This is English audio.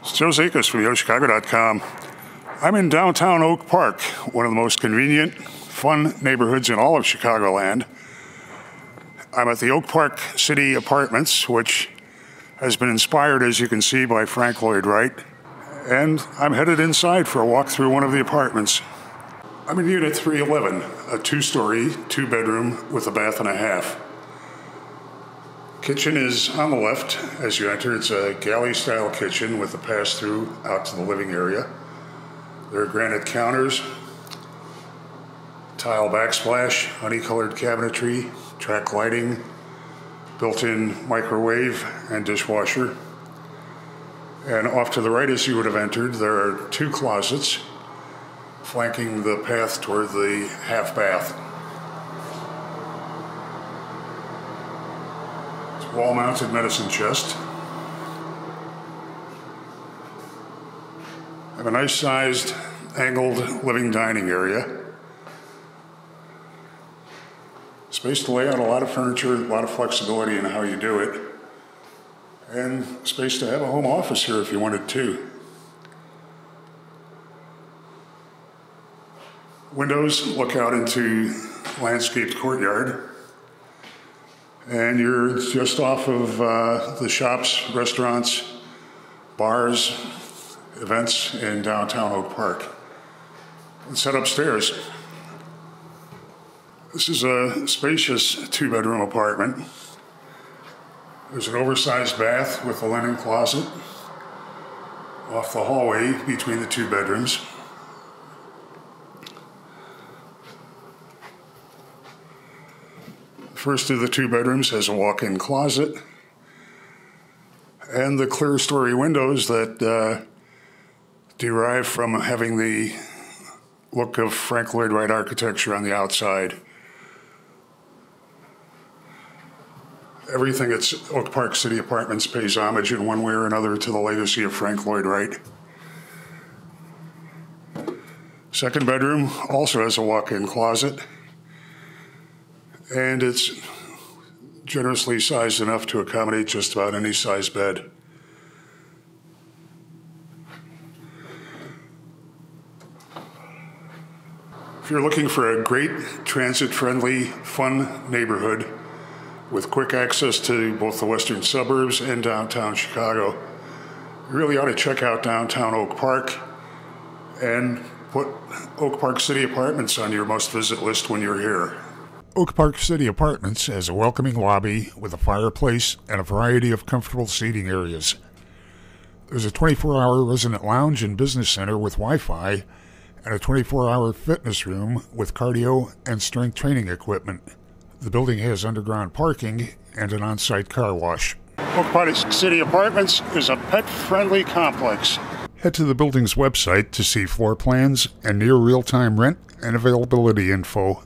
It's Joe Zakis from YoChicago.com. I'm in downtown Oak Park, one of the most convenient, fun neighborhoods in all of Chicagoland. I'm at the Oak Park City Apartments, which has been inspired, as you can see, by Frank Lloyd Wright. And I'm headed inside for a walk through one of the apartments. I'm in Unit 311, a two-story, two-bedroom with a bath and a half. Kitchen is on the left as you enter. It's a galley-style kitchen with a pass-through out to the living area. There are granite counters, tile backsplash, honey-colored cabinetry, track lighting, built-in microwave and dishwasher. And off to the right as you would have entered, there are two closets flanking the path toward the half bath. Wall-mounted medicine chest. I have a nice-sized, angled living dining area. Space to lay out a lot of furniture, a lot of flexibility in how you do it, and space to have a home office here if you wanted to. Windows look out into landscaped courtyard. And you're just off of the shops, restaurants, bars, events in downtown Oak Park. Let's head upstairs. This is a spacious two-bedroom apartment. There's an oversized bath with a linen closet off the hallway between the two bedrooms. First of the two bedrooms has a walk-in closet and the clear story windows that derive from having the look of Frank Lloyd Wright architecture on the outside. Everything at Oak Park City Apartments pays homage in one way or another to the legacy of Frank Lloyd Wright. Second bedroom also has a walk-in closet. And it's generously sized enough to accommodate just about any size bed. If you're looking for a great transit-friendly, fun neighborhood with quick access to both the western suburbs and downtown Chicago, you really ought to check out downtown Oak Park and put Oak Park City Apartments on your must-visit list when you're here. Oak Park City Apartments has a welcoming lobby with a fireplace and a variety of comfortable seating areas. There's a 24-hour resident lounge and business center with Wi-Fi and a 24-hour fitness room with cardio and strength training equipment. The building has underground parking and an on-site car wash. Oak Park City Apartments is a pet-friendly complex. Head to the building's website to see floor plans and near real-time rent and availability info.